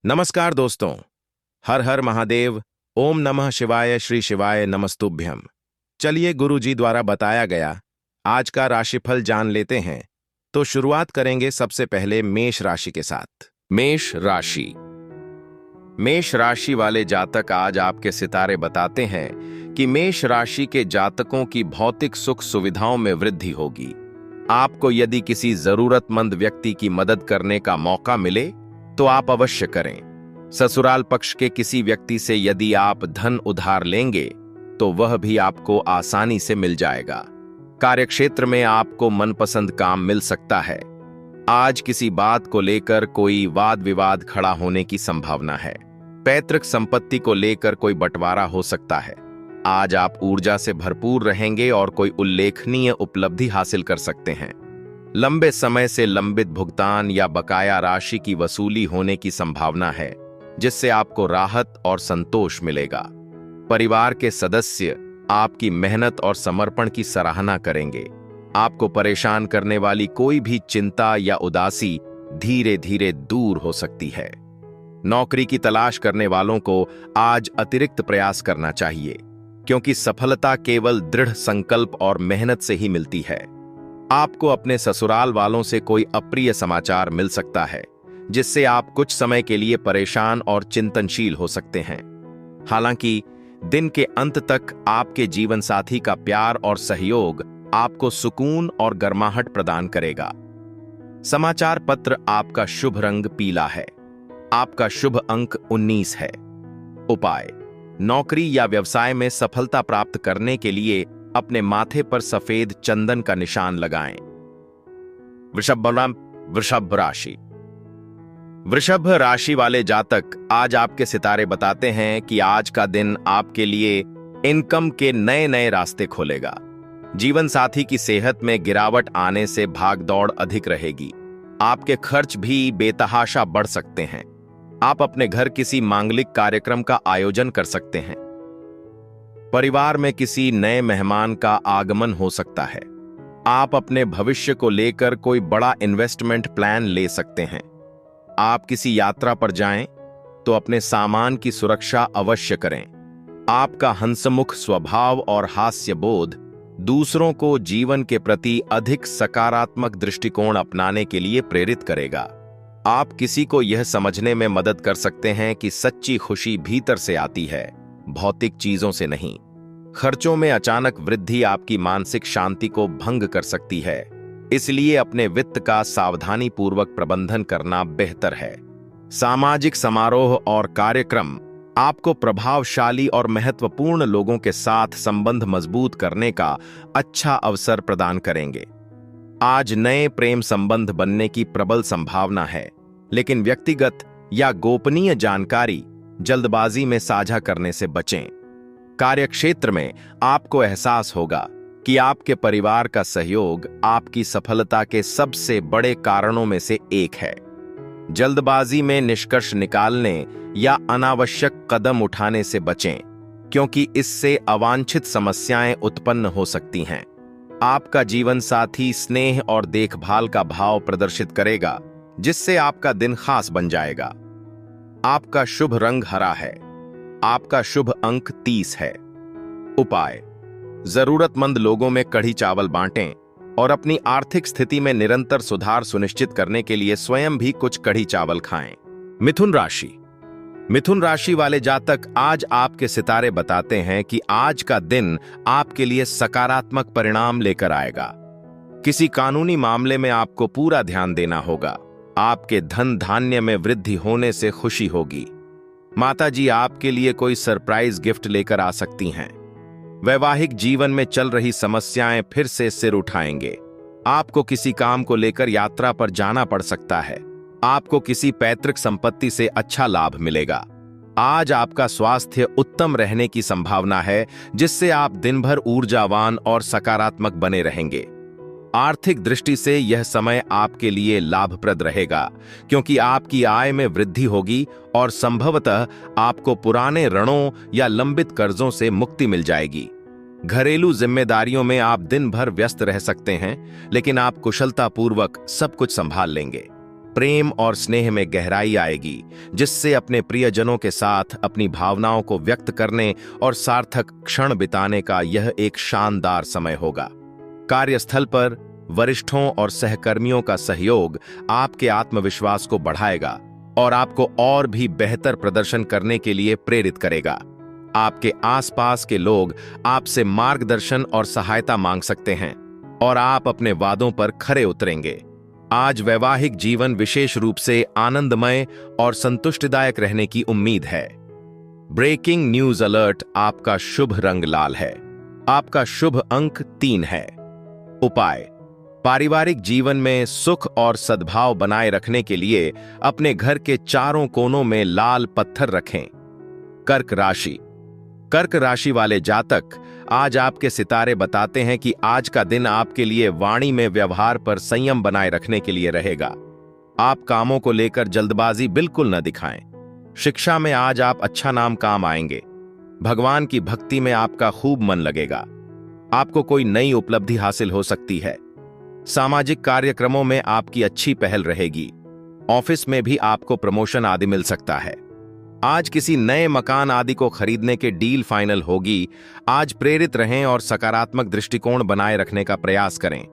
नमस्कार दोस्तों। हर हर महादेव। ओम नमः शिवाय। श्री शिवाय नमस्तुभ्यम। चलिए गुरुजी द्वारा बताया गया आज का राशिफल जान लेते हैं। तो शुरुआत करेंगे सबसे पहले मेष राशि के साथ। मेष राशि। मेष राशि वाले जातक, आज आपके सितारे बताते हैं कि मेष राशि के जातकों की भौतिक सुख सुविधाओं में वृद्धि होगी। आपको यदि किसी जरूरतमंद व्यक्ति की मदद करने का मौका मिले तो आप अवश्य करें। ससुराल पक्ष के किसी व्यक्ति से यदि आप धन उधार लेंगे तो वह भी आपको आसानी से मिल जाएगा। कार्यक्षेत्र में आपको मनपसंद काम मिल सकता है। आज किसी बात को लेकर कोई वाद विवाद खड़ा होने की संभावना है। पैतृक संपत्ति को लेकर कोई बंटवारा हो सकता है। आज आप ऊर्जा से भरपूर रहेंगे और कोई उल्लेखनीय उपलब्धि हासिल कर सकते हैं। लंबे समय से लंबित भुगतान या बकाया राशि की वसूली होने की संभावना है, जिससे आपको राहत और संतोष मिलेगा। परिवार के सदस्य आपकी मेहनत और समर्पण की सराहना करेंगे। आपको परेशान करने वाली कोई भी चिंता या उदासी धीरे धीरे दूर हो सकती है। नौकरी की तलाश करने वालों को आज अतिरिक्त प्रयास करना चाहिए, क्योंकि सफलता केवल दृढ़ संकल्प और मेहनत से ही मिलती है। आपको अपने ससुराल वालों से कोई अप्रिय समाचार मिल सकता है, जिससे आप कुछ समय के लिए परेशान और चिंतनशील हो सकते हैं। हालांकि दिन के अंत तक आपके जीवन साथी का प्यार और सहयोग आपको सुकून और गर्माहट प्रदान करेगा। समाचार पत्र। आपका शुभ रंग पीला है। आपका शुभ अंक 19 है। उपाय। नौकरी या व्यवसाय में सफलता प्राप्त करने के लिए अपने माथे पर सफेद चंदन का निशान लगाएं। वृषभ राशि। वृषभ राशि वाले जातक, आज आपके सितारे बताते हैं कि आज का दिन आपके लिए इनकम के नए नए रास्ते खोलेगा। जीवन साथी की सेहत में गिरावट आने से भागदौड़ अधिक रहेगी। आपके खर्च भी बेतहाशा बढ़ सकते हैं। आप अपने घर किसी मांगलिक कार्यक्रम का आयोजन कर सकते हैं। परिवार में किसी नए मेहमान का आगमन हो सकता है। आप अपने भविष्य को लेकर कोई बड़ा इन्वेस्टमेंट प्लान ले सकते हैं। आप किसी यात्रा पर जाएं तो अपने सामान की सुरक्षा अवश्य करें। आपका हंसमुख स्वभाव और हास्य बोध दूसरों को जीवन के प्रति अधिक सकारात्मक दृष्टिकोण अपनाने के लिए प्रेरित करेगा। आप किसी को यह समझने में मदद कर सकते हैं कि सच्ची खुशी भीतर से आती है, भौतिक चीजों से नहीं। खर्चों में अचानक वृद्धि आपकी मानसिक शांति को भंग कर सकती है, इसलिए अपने वित्त का सावधानी पूर्वक प्रबंधन करना बेहतर है। सामाजिक समारोह और कार्यक्रम आपको प्रभावशाली और महत्वपूर्ण लोगों के साथ संबंध मजबूत करने का अच्छा अवसर प्रदान करेंगे। आज नए प्रेम संबंध बनने की प्रबल संभावना है, लेकिन व्यक्तिगत या गोपनीय जानकारी जल्दबाजी में साझा करने से बचें। कार्यक्षेत्र में आपको एहसास होगा कि आपके परिवार का सहयोग आपकी सफलता के सबसे बड़े कारणों में से एक है। जल्दबाजी में निष्कर्ष निकालने या अनावश्यक कदम उठाने से बचें, क्योंकि इससे अवांछित समस्याएं उत्पन्न हो सकती हैं। आपका जीवन साथी स्नेह और देखभाल का भाव प्रदर्शित करेगा, जिससे आपका दिन खास बन जाएगा। आपका शुभ रंग हरा है। आपका शुभ अंक 30 है। उपाय। जरूरतमंद लोगों में कढ़ी चावल बांटें और अपनी आर्थिक स्थिति में निरंतर सुधार सुनिश्चित करने के लिए स्वयं भी कुछ कढ़ी चावल खाएं। मिथुन राशि। मिथुन राशि वाले जातक, आज आपके सितारे बताते हैं कि आज का दिन आपके लिए सकारात्मक परिणाम लेकर आएगा। किसी कानूनी मामले में आपको पूरा ध्यान देना होगा। आपके धन धान्य में वृद्धि होने से खुशी होगी। माताजी आपके लिए कोई सरप्राइज गिफ्ट लेकर आ सकती हैं। वैवाहिक जीवन में चल रही समस्याएं फिर से सिर उठाएंगे। आपको किसी काम को लेकर यात्रा पर जाना पड़ सकता है। आपको किसी पैतृक संपत्ति से अच्छा लाभ मिलेगा। आज आपका स्वास्थ्य उत्तम रहने की संभावना है, जिससे आप दिन भर ऊर्जावान और सकारात्मक बने रहेंगे। आर्थिक दृष्टि से यह समय आपके लिए लाभप्रद रहेगा, क्योंकि आपकी आय में वृद्धि होगी और संभवतः आपको पुराने ऋणों या लंबित कर्जों से मुक्ति मिल जाएगी। घरेलू जिम्मेदारियों में आप दिन भर व्यस्त रह सकते हैं, लेकिन आप कुशलतापूर्वक सब कुछ संभाल लेंगे। प्रेम और स्नेह में गहराई आएगी, जिससे अपने प्रियजनों के साथ अपनी भावनाओं को व्यक्त करने और सार्थक क्षण बिताने का यह एक शानदार समय होगा। कार्यस्थल पर वरिष्ठों और सहकर्मियों का सहयोग आपके आत्मविश्वास को बढ़ाएगा और आपको और भी बेहतर प्रदर्शन करने के लिए प्रेरित करेगा। आपके आसपास के लोग आपसे मार्गदर्शन और सहायता मांग सकते हैं और आप अपने वादों पर खरे उतरेंगे। आज वैवाहिक जीवन विशेष रूप से आनंदमय और संतुष्टिदायक रहने की उम्मीद है। ब्रेकिंग न्यूज अलर्ट, आपका शुभ रंग लाल है। आपका शुभ अंक 3 है। उपाय: पारिवारिक जीवन में सुख और सद्भाव बनाए रखने के लिए अपने घर के चारों कोनों में लाल पत्थर रखें। कर्क राशि। कर्क राशि वाले जातक, आज आपके सितारे बताते हैं कि आज का दिन आपके लिए वाणी में व्यवहार पर संयम बनाए रखने के लिए रहेगा। आप कामों को लेकर जल्दबाजी बिल्कुल न दिखाएं। शिक्षा में आज आप अच्छा नाम काम आएंगे। भगवान की भक्ति में आपका खूब मन लगेगा। आपको कोई नई उपलब्धि हासिल हो सकती है। सामाजिक कार्यक्रमों में आपकी अच्छी पहल रहेगी। ऑफिस में भी आपको प्रमोशन आदि मिल सकता है। आज किसी नए मकान आदि को खरीदने के डील फाइनल होगी। आज प्रेरित रहें और सकारात्मक दृष्टिकोण बनाए रखने का प्रयास करें।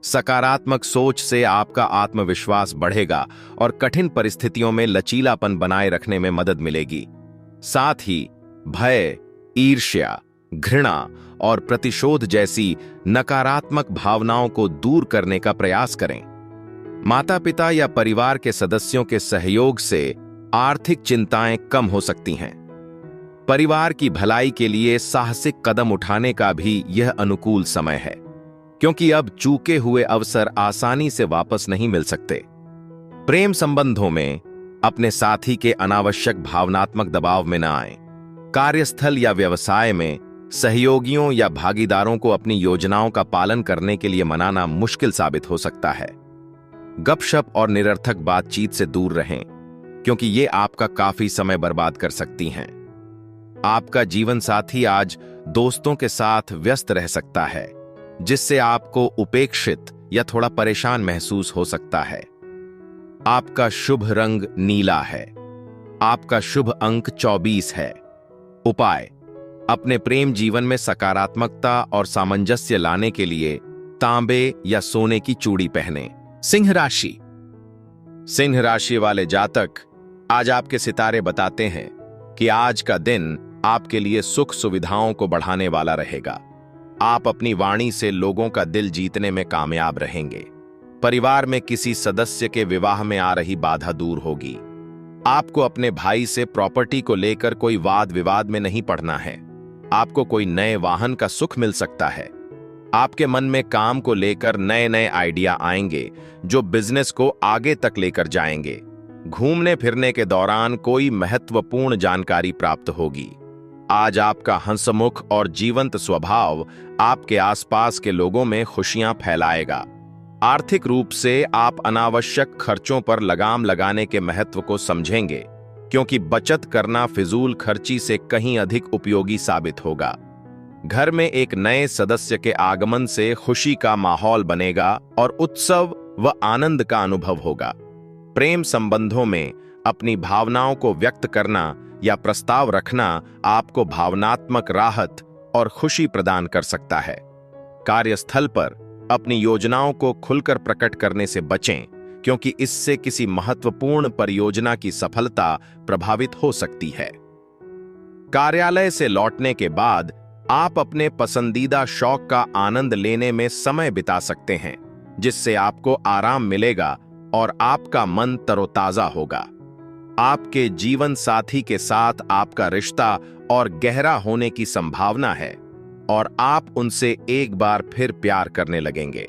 सकारात्मक सोच से आपका आत्मविश्वास बढ़ेगा और कठिन परिस्थितियों में लचीलापन बनाए रखने में मदद मिलेगी। साथ ही भय, ईर्ष्या, घृणा और प्रतिशोध जैसी नकारात्मक भावनाओं को दूर करने का प्रयास करें। माता पिता या परिवार के सदस्यों के सहयोग से आर्थिक चिंताएं कम हो सकती हैं। परिवार की भलाई के लिए साहसिक कदम उठाने का भी यह अनुकूल समय है, क्योंकि अब चूके हुए अवसर आसानी से वापस नहीं मिल सकते। प्रेम संबंधों में अपने साथी के अनावश्यक भावनात्मक दबाव में न आएं। कार्यस्थल या व्यवसाय में सहयोगियों या भागीदारों को अपनी योजनाओं का पालन करने के लिए मनाना मुश्किल साबित हो सकता है। गपशप और निरर्थक बातचीत से दूर रहें, क्योंकि ये आपका काफी समय बर्बाद कर सकती हैं। आपका जीवन साथी आज दोस्तों के साथ व्यस्त रह सकता है, जिससे आपको उपेक्षित या थोड़ा परेशान महसूस हो सकता है। आपका शुभ रंग नीला है। आपका शुभ अंक 24 है। उपाय: अपने प्रेम जीवन में सकारात्मकता और सामंजस्य लाने के लिए तांबे या सोने की चूड़ी पहनें। सिंह राशि। सिंह राशि वाले जातक, आज आपके सितारे बताते हैं कि आज का दिन आपके लिए सुख सुविधाओं को बढ़ाने वाला रहेगा। आप अपनी वाणी से लोगों का दिल जीतने में कामयाब रहेंगे। परिवार में किसी सदस्य के विवाह में आ रही बाधा दूर होगी। आपको अपने भाई से प्रॉपर्टी को लेकर कोई वाद विवाद में नहीं पड़ना है। आपको कोई नए वाहन का सुख मिल सकता है। आपके मन में काम को लेकर नए नए आइडिया आएंगे, जो बिजनेस को आगे तक लेकर जाएंगे। घूमने फिरने के दौरान कोई महत्वपूर्ण जानकारी प्राप्त होगी। आज आपका हंसमुख और जीवंत स्वभाव आपके आसपास के लोगों में खुशियां फैलाएगा। आर्थिक रूप से आप अनावश्यक खर्चों पर लगाम लगाने के महत्व को समझेंगे, क्योंकि बचत करना फिजूल खर्ची से कहीं अधिक उपयोगी साबित होगा। घर में एक नए सदस्य के आगमन से खुशी का माहौल बनेगा और उत्सव व आनंद का अनुभव होगा। प्रेम संबंधों में अपनी भावनाओं को व्यक्त करना या प्रस्ताव रखना आपको भावनात्मक राहत और खुशी प्रदान कर सकता है। कार्यस्थल पर अपनी योजनाओं को खुलकर प्रकट करने से बचें, क्योंकि इससे किसी महत्वपूर्ण परियोजना की सफलता प्रभावित हो सकती है। कार्यालय से लौटने के बाद आप अपने पसंदीदा शौक का आनंद लेने में समय बिता सकते हैं, जिससे आपको आराम मिलेगा और आपका मन तरोताजा होगा। आपके जीवन साथी के साथ आपका रिश्ता और गहरा होने की संभावना है और आप उनसे एक बार फिर प्यार करने लगेंगे।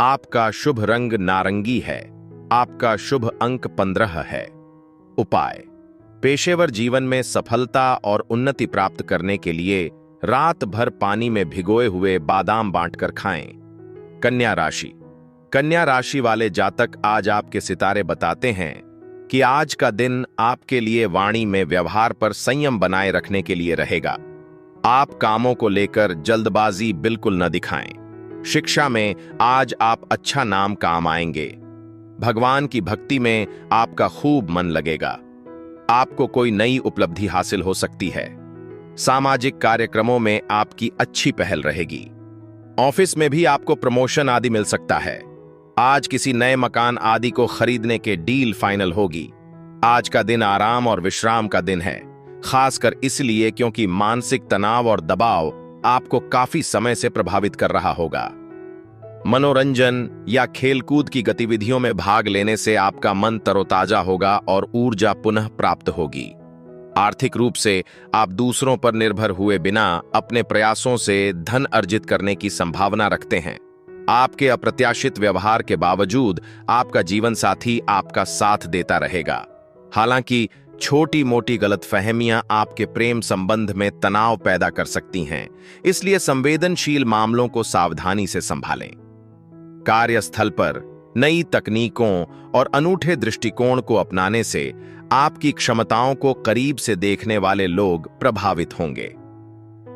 आपका शुभ रंग नारंगी है। आपका शुभ अंक 15 है। उपाय: पेशेवर जीवन में सफलता और उन्नति प्राप्त करने के लिए रात भर पानी में भिगोए हुए बादाम बांटकर खाएं। कन्या राशि। कन्या राशि वाले जातक, आज आपके सितारे बताते हैं कि आज का दिन आपके लिए वाणी में व्यवहार पर संयम बनाए रखने के लिए रहेगा। आप कामों को लेकर जल्दबाजी बिल्कुल न दिखाएं। शिक्षा में आज आप अच्छा नाम काम आएंगे। भगवान की भक्ति में आपका खूब मन लगेगा। आपको कोई नई उपलब्धि हासिल हो सकती है। सामाजिक कार्यक्रमों में आपकी अच्छी पहल रहेगी। ऑफिस में भी आपको प्रमोशन आदि मिल सकता है। आज किसी नए मकान आदि को खरीदने के डील फाइनल होगी। आज का दिन आराम और विश्राम का दिन है, खासकर इसलिए क्योंकि मानसिक तनाव और दबाव आपको काफी समय से प्रभावित कर रहा होगा। मनोरंजन या खेलकूद की गतिविधियों में भाग लेने से आपका मन तरोताजा होगा और ऊर्जा पुनः प्राप्त होगी। आर्थिक रूप से आप दूसरों पर निर्भर हुए बिना अपने प्रयासों से धन अर्जित करने की संभावना रखते हैं। आपके अप्रत्याशित व्यवहार के बावजूद आपका जीवन साथी आपका साथ देता रहेगा। हालांकि छोटी मोटी गलतफहमियां आपके प्रेम संबंध में तनाव पैदा कर सकती हैं, इसलिए संवेदनशील मामलों को सावधानी से संभालें। कार्यस्थल पर नई तकनीकों और अनूठे दृष्टिकोण को अपनाने से आपकी क्षमताओं को करीब से देखने वाले लोग प्रभावित होंगे।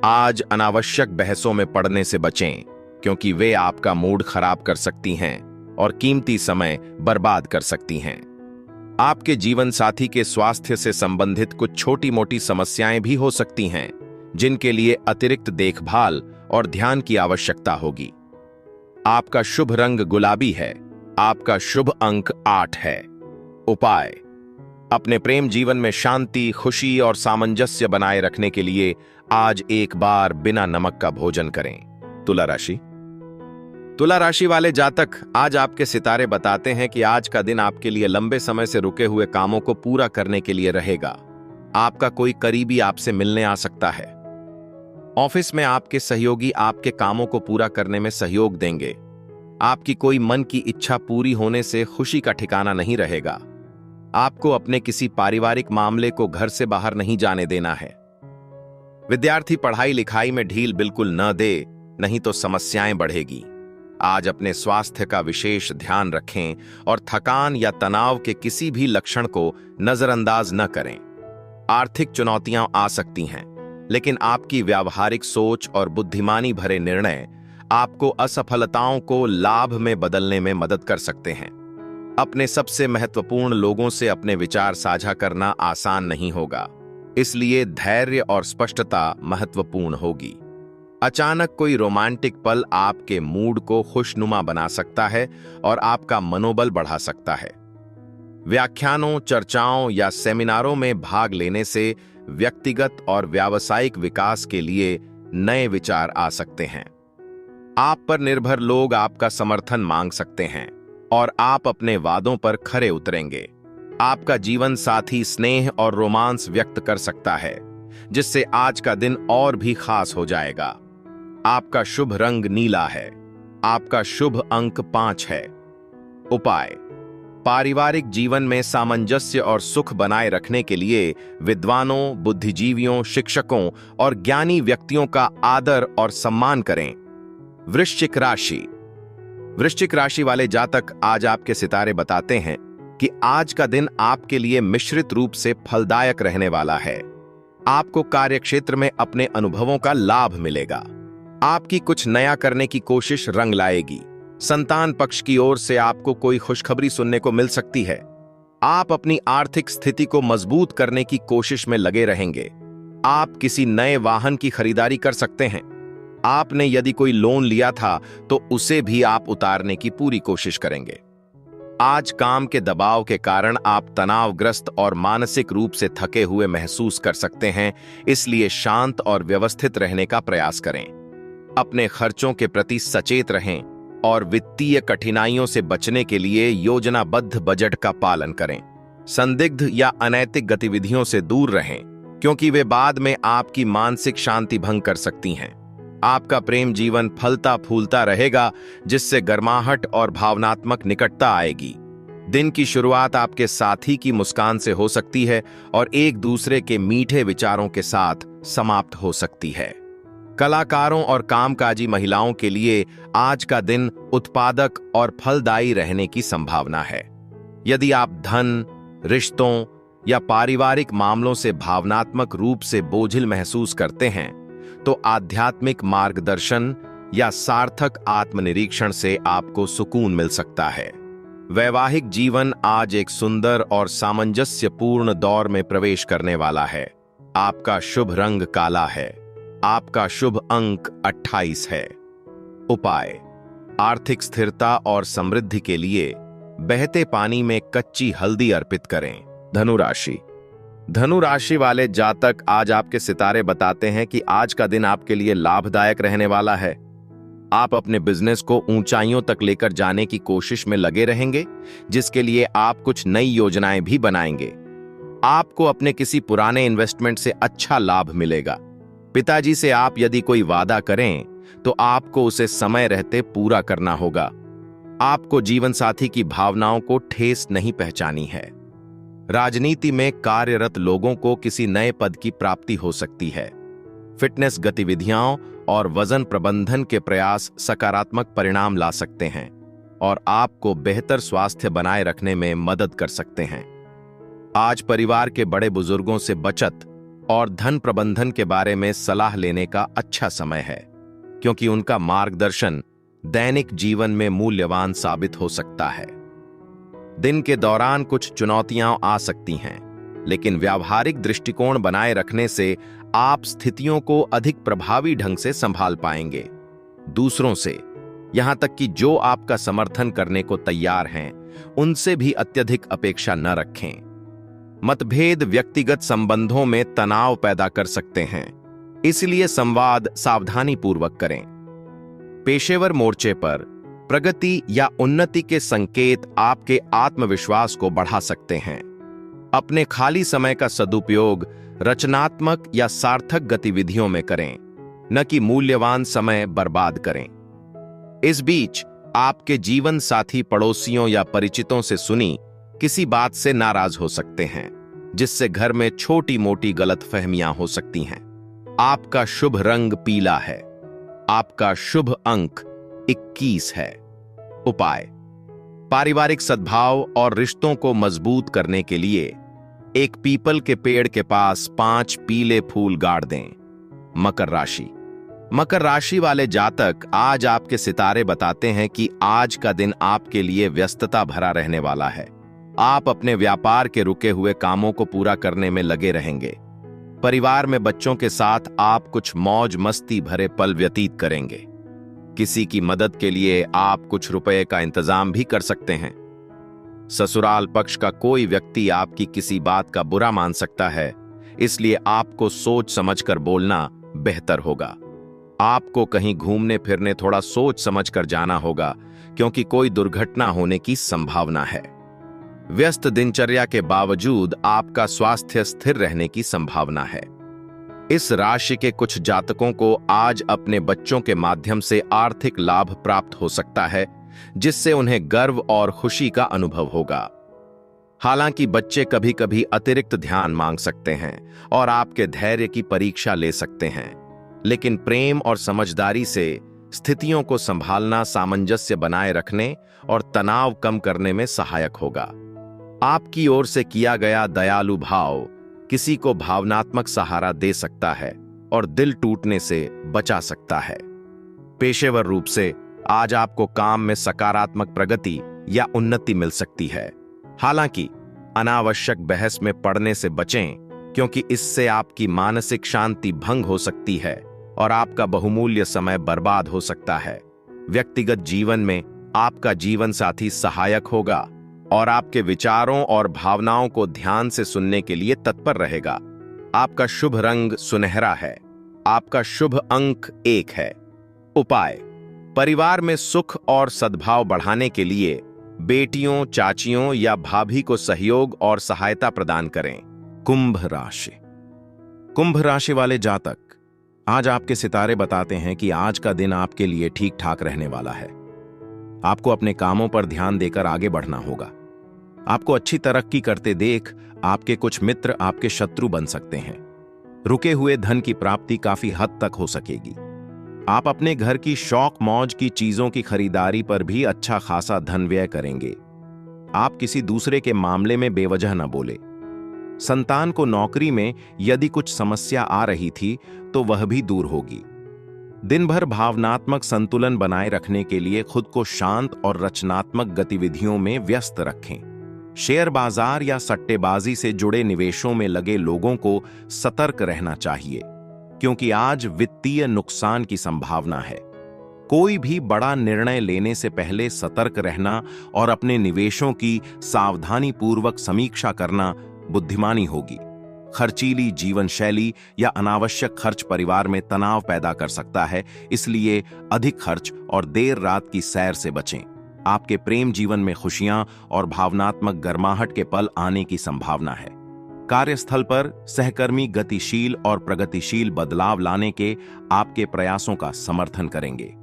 आज अनावश्यक बहसों में पड़ने से बचें, क्योंकि वे आपका मूड खराब कर सकती हैं और कीमती समय बर्बाद कर सकती हैं। आपके जीवन साथी के स्वास्थ्य से संबंधित कुछ छोटी मोटी समस्याएं भी हो सकती हैं, जिनके लिए अतिरिक्त देखभाल और ध्यान की आवश्यकता होगी। आपका शुभ रंग गुलाबी है। आपका शुभ अंक 8 है। उपाय: अपने प्रेम जीवन में शांति, खुशी और सामंजस्य बनाए रखने के लिए आज एक बार बिना नमक का भोजन करें। तुला राशि वाले जातक, आज आपके सितारे बताते हैं कि आज का दिन आपके लिए लंबे समय से रुके हुए कामों को पूरा करने के लिए रहेगा। आपका कोई करीबी आपसे मिलने आ सकता है। ऑफिस में आपके सहयोगी आपके कामों को पूरा करने में सहयोग देंगे। आपकी कोई मन की इच्छा पूरी होने से खुशी का ठिकाना नहीं रहेगा। आपको अपने किसी पारिवारिक मामले को घर से बाहर नहीं जाने देना है। विद्यार्थी पढ़ाई लिखाई में ढील बिल्कुल न दे, नहीं तो समस्याएं बढ़ेगी। आज अपने स्वास्थ्य का विशेष ध्यान रखें और थकान या तनाव के किसी भी लक्षण को नजरअंदाज न करें। आर्थिक चुनौतियां आ सकती हैं, लेकिन आपकी व्यावहारिक सोच और बुद्धिमानी भरे निर्णय आपको असफलताओं को लाभ में बदलने में मदद कर सकते हैं। अपने सबसे महत्वपूर्ण लोगों से अपने विचार साझा करना आसान नहीं होगा, इसलिए धैर्य और स्पष्टता महत्वपूर्ण होगी। अचानक कोई रोमांटिक पल आपके मूड को खुशनुमा बना सकता है और आपका मनोबल बढ़ा सकता है। व्याख्यानों, चर्चाओं या सेमिनारों में भाग लेने से व्यक्तिगत और व्यावसायिक विकास के लिए नए विचार आ सकते हैं। आप पर निर्भर लोग आपका समर्थन मांग सकते हैं और आप अपने वादों पर खरे उतरेंगे। आपका जीवन साथी स्नेह और रोमांस व्यक्त कर सकता है, जिससे आज का दिन और भी खास हो जाएगा। आपका शुभ रंग नीला है। आपका शुभ अंक 5 है। उपाय: पारिवारिक जीवन में सामंजस्य और सुख बनाए रखने के लिए विद्वानों, बुद्धिजीवियों, शिक्षकों और ज्ञानी व्यक्तियों का आदर और सम्मान करें। वृश्चिक राशि वाले जातक, आज आपके सितारे बताते हैं कि आज का दिन आपके लिए मिश्रित रूप से फलदायक रहने वाला है। आपको कार्यक्षेत्र में अपने अनुभवों का लाभ मिलेगा। आपकी कुछ नया करने की कोशिश रंग लाएगी। संतान पक्ष की ओर से आपको कोई खुशखबरी सुनने को मिल सकती है। आप अपनी आर्थिक स्थिति को मजबूत करने की कोशिश में लगे रहेंगे। आप किसी नए वाहन की खरीदारी कर सकते हैं। आपने यदि कोई लोन लिया था तो उसे भी आप उतारने की पूरी कोशिश करेंगे। आज काम के दबाव के कारण आप तनावग्रस्त और मानसिक रूप से थके हुए महसूस कर सकते हैं, इसलिए शांत और व्यवस्थित रहने का प्रयास करें। अपने खर्चों के प्रति सचेत रहें और वित्तीय कठिनाइयों से बचने के लिए योजनाबद्ध बजट का पालन करें। संदिग्ध या अनैतिक गतिविधियों से दूर रहें, क्योंकि वे बाद में आपकी मानसिक शांति भंग कर सकती हैं। आपका प्रेम जीवन फलता फूलता रहेगा, जिससे गर्माहट और भावनात्मक निकटता आएगी। दिन की शुरुआत आपके साथी की मुस्कान से हो सकती है और एक दूसरे के मीठे विचारों के साथ समाप्त हो सकती है। कलाकारों और कामकाजी महिलाओं के लिए आज का दिन उत्पादक और फलदायी रहने की संभावना है। यदि आप धन, रिश्तों या पारिवारिक मामलों से भावनात्मक रूप से बोझिल महसूस करते हैं, तो आध्यात्मिक मार्गदर्शन या सार्थक आत्मनिरीक्षण से आपको सुकून मिल सकता है। वैवाहिक जीवन आज एक सुंदर और सामंजस्यपूर्ण दौर में प्रवेश करने वाला है। आपका शुभ रंग काला है। आपका शुभ अंक 28 है। उपाय: आर्थिक स्थिरता और समृद्धि के लिए बहते पानी में कच्ची हल्दी अर्पित करें। धनु राशि। धनु राशि वाले जातक, आज आपके सितारे बताते हैं कि आज का दिन आपके लिए लाभदायक रहने वाला है। आप अपने बिजनेस को ऊंचाइयों तक लेकर जाने की कोशिश में लगे रहेंगे, जिसके लिए आप कुछ नई योजनाएं भी बनाएंगे। आपको अपने किसी पुराने इन्वेस्टमेंट से अच्छा लाभ मिलेगा। पिताजी से आप यदि कोई वादा करें तो आपको उसे समय रहते पूरा करना होगा। आपको जीवन साथी की भावनाओं को ठेस नहीं पहचानी है। राजनीति में कार्यरत लोगों को किसी नए पद की प्राप्ति हो सकती है। फिटनेस गतिविधियों और वजन प्रबंधन के प्रयास सकारात्मक परिणाम ला सकते हैं और आपको बेहतर स्वास्थ्य बनाए रखने में मदद कर सकते हैं। आज परिवार के बड़े बुजुर्गों से बचत और धन प्रबंधन के बारे में सलाह लेने का अच्छा समय है, क्योंकि उनका मार्गदर्शन दैनिक जीवन में मूल्यवान साबित हो सकता है। दिन के दौरान कुछ चुनौतियां आ सकती हैं, लेकिन व्यावहारिक दृष्टिकोण बनाए रखने से आप स्थितियों को अधिक प्रभावी ढंग से संभाल पाएंगे। दूसरों से, यहां तक कि जो आपका समर्थन करने को तैयार हैं, उनसे भी अत्यधिक अपेक्षा न रखें। मतभेद व्यक्तिगत संबंधों में तनाव पैदा कर सकते हैं, इसलिए संवाद सावधानीपूर्वक करें। पेशेवर मोर्चे पर प्रगति या उन्नति के संकेत आपके आत्मविश्वास को बढ़ा सकते हैं। अपने खाली समय का सदुपयोग रचनात्मक या सार्थक गतिविधियों में करें, न कि मूल्यवान समय बर्बाद करें। इस बीच आपके जीवन साथी पड़ोसियों या परिचितों से सुनी किसी बात से नाराज हो सकते हैं, जिससे घर में छोटी मोटी गलतफहमियां हो सकती हैं। आपका शुभ रंग पीला है। आपका शुभ अंक 21 है। उपाय: पारिवारिक सद्भाव और रिश्तों को मजबूत करने के लिए एक पीपल के पेड़ के पास 5 पीले फूल गाड़ दें। मकर राशि। मकर राशि वाले जातक, आज आपके सितारे बताते हैं कि आज का दिन आपके लिए व्यस्तता भरा रहने वाला है। आप अपने व्यापार के रुके हुए कामों को पूरा करने में लगे रहेंगे। परिवार में बच्चों के साथ आप कुछ मौज मस्ती भरे पल व्यतीत करेंगे। किसी की मदद के लिए आप कुछ रुपए का इंतजाम भी कर सकते हैं। ससुराल पक्ष का कोई व्यक्ति आपकी किसी बात का बुरा मान सकता है, इसलिए आपको सोच समझकर बोलना बेहतर होगा। आपको कहीं घूमने फिरने थोड़ा सोच समझकर जाना होगा, क्योंकि कोई दुर्घटना होने की संभावना है। व्यस्त दिनचर्या के बावजूद आपका स्वास्थ्य स्थिर रहने की संभावना है। इस राशि के कुछ जातकों को आज अपने बच्चों के माध्यम से आर्थिक लाभ प्राप्त हो सकता है, जिससे उन्हें गर्व और खुशी का अनुभव होगा। हालांकि बच्चे कभी कभी अतिरिक्त ध्यान मांग सकते हैं और आपके धैर्य की परीक्षा ले सकते हैं, लेकिन प्रेम और समझदारी से स्थितियों को संभालना सामंजस्य बनाए रखने और तनाव कम करने में सहायक होगा। आपकी ओर से किया गया दयालु भाव किसी को भावनात्मक सहारा दे सकता है और दिल टूटने से बचा सकता है। पेशेवर रूप से आज आपको काम में सकारात्मक प्रगति या उन्नति मिल सकती है। हालांकि अनावश्यक बहस में पड़ने से बचें, क्योंकि इससे आपकी मानसिक शांति भंग हो सकती है और आपका बहुमूल्य समय बर्बाद हो सकता है। व्यक्तिगत जीवन में आपका जीवन साथी सहायक होगा और आपके विचारों और भावनाओं को ध्यान से सुनने के लिए तत्पर रहेगा। आपका शुभ रंग सुनहरा है। आपका शुभ अंक 1 है। उपाय: परिवार में सुख और सद्भाव बढ़ाने के लिए बेटियों, चाचियों या भाभी को सहयोग और सहायता प्रदान करें। कुंभ राशि। कुंभ राशि वाले जातक, आज आपके सितारे बताते हैं कि आज का दिन आपके लिए ठीक ठाक रहने वाला है। आपको अपने कामों पर ध्यान देकर आगे बढ़ना होगा। आपको अच्छी तरक्की करते देख आपके कुछ मित्र आपके शत्रु बन सकते हैं। रुके हुए धन की प्राप्ति काफी हद तक हो सकेगी। आप अपने घर की शौक मौज की चीजों की खरीदारी पर भी अच्छा खासा धन व्यय करेंगे। आप किसी दूसरे के मामले में बेवजह न बोले। संतान को नौकरी में यदि कुछ समस्या आ रही थी तो वह भी दूर होगी। दिन भर भावनात्मक संतुलन बनाए रखने के लिए खुद को शांत और रचनात्मक गतिविधियों में व्यस्त रखें। शेयर बाजार या सट्टेबाजी से जुड़े निवेशों में लगे लोगों को सतर्क रहना चाहिए, क्योंकि आज वित्तीय नुकसान की संभावना है। कोई भी बड़ा निर्णय लेने से पहले सतर्क रहना और अपने निवेशों की सावधानीपूर्वक समीक्षा करना बुद्धिमानी होगी। खर्चीली जीवन शैली या अनावश्यक खर्च परिवार में तनाव पैदा कर सकता है, इसलिए अधिक खर्च और देर रात की सैर से बचें। आपके प्रेम जीवन में खुशियां और भावनात्मक गर्माहट के पल आने की संभावना है। कार्यस्थल पर सहकर्मी गतिशील और प्रगतिशील बदलाव लाने के आपके प्रयासों का समर्थन करेंगे।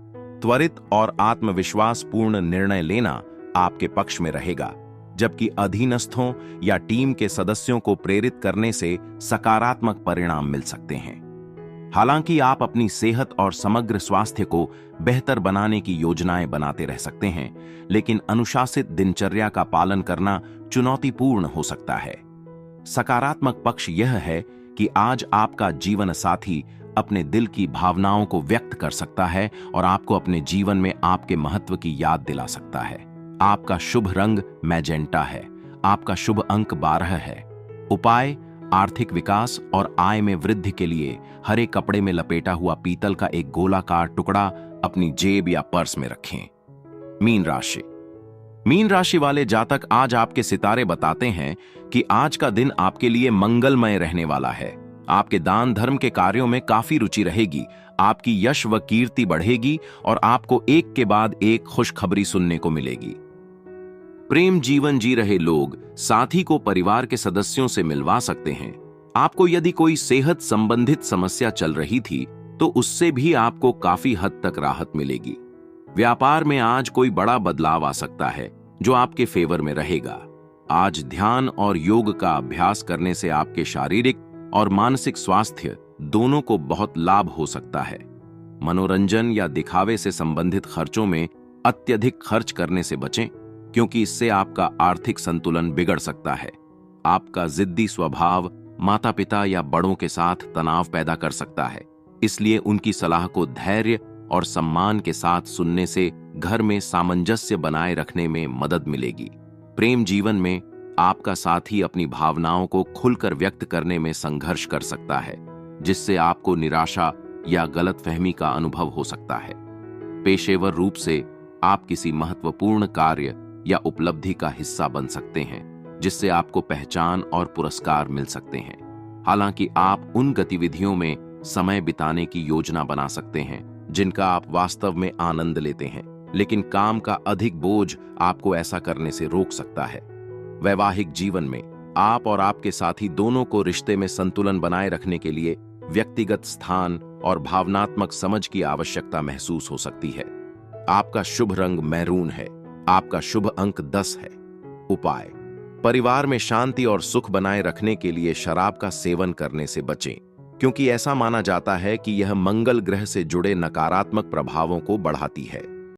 त्वरित और आत्मविश्वासपूर्ण निर्णय लेना आपके पक्ष में रहेगा, जबकि अधीनस्थों या टीम के सदस्यों को प्रेरित करने से सकारात्मक परिणाम मिल सकते हैं। हालांकि आप अपनी सेहत और समग्र स्वास्थ्य को बेहतर बनाने की योजनाएं बनाते रह सकते हैं, लेकिन अनुशासित दिनचर्या का पालन करना चुनौतीपूर्ण हो सकता है। सकारात्मक पक्ष यह है कि आज आपका जीवन साथी अपने दिल की भावनाओं को व्यक्त कर सकता है और आपको अपने जीवन में आपके महत्व की याद दिला सकता है। आपका शुभ रंग मैजेंटा है। आपका शुभ अंक 12 है। उपाय: आर्थिक विकास और आय में वृद्धि के लिए हरे कपड़े में लपेटा हुआ पीतल का एक गोलाकार टुकड़ा अपनी जेब या पर्स में रखें। मीन राशि। मीन राशि वाले जातक, आज आपके सितारे बताते हैं कि आज का दिन आपके लिए मंगलमय रहने वाला है। आपके दान धर्म के कार्यों में काफी रुचि रहेगी। आपकी यश व कीर्ति बढ़ेगी और आपको एक के बाद एक खुशखबरी सुनने को मिलेगी। प्रेम जीवन जी रहे लोग साथी को परिवार के सदस्यों से मिलवा सकते हैं। आपको यदि कोई सेहत संबंधित समस्या चल रही थी तो उससे भी आपको काफी हद तक राहत मिलेगी। व्यापार में आज कोई बड़ा बदलाव आ सकता है जो आपके फेवर में रहेगा। आज ध्यान और योग का अभ्यास करने से आपके शारीरिक और मानसिक स्वास्थ्य दोनों को बहुत लाभ हो सकता है। मनोरंजन या दिखावे से संबंधित खर्चों में अत्यधिक खर्च करने से बचें, क्योंकि इससे आपका आर्थिक संतुलन बिगड़ सकता है। आपका जिद्दी स्वभाव माता पिता या बड़ों के साथ तनाव पैदा कर सकता है, इसलिए उनकी सलाह को धैर्य और सम्मान के साथ सुनने से घर में सामंजस्य बनाए रखने में मदद मिलेगी। प्रेम जीवन में आपका साथी अपनी भावनाओं को खुलकर व्यक्त करने में संघर्ष कर सकता है, जिससे आपको निराशा या गलतफहमी का अनुभव हो सकता है। पेशेवर रूप से आप किसी महत्वपूर्ण कार्य या उपलब्धि का हिस्सा बन सकते हैं, जिससे आपको पहचान और पुरस्कार मिल सकते हैं। हालांकि आप उन गतिविधियों में समय बिताने की योजना बना सकते हैं जिनका आप वास्तव में आनंद लेते हैं, लेकिन काम का अधिक बोझ आपको ऐसा करने से रोक सकता है। वैवाहिक जीवन में आप और आपके साथी दोनों को रिश्ते में संतुलन बनाए रखने के लिए व्यक्तिगत स्थान और भावनात्मक समझ की आवश्यकता महसूस हो सकती है। आपका शुभ रंग मैरून है। आपका शुभ अंक 10 है। उपाय: परिवार में शांति और सुख बनाए रखने के लिए शराब का सेवन करने से बचें, क्योंकि ऐसा माना जाता है कि यह मंगल ग्रह से जुड़े नकारात्मक प्रभावों को बढ़ाती है।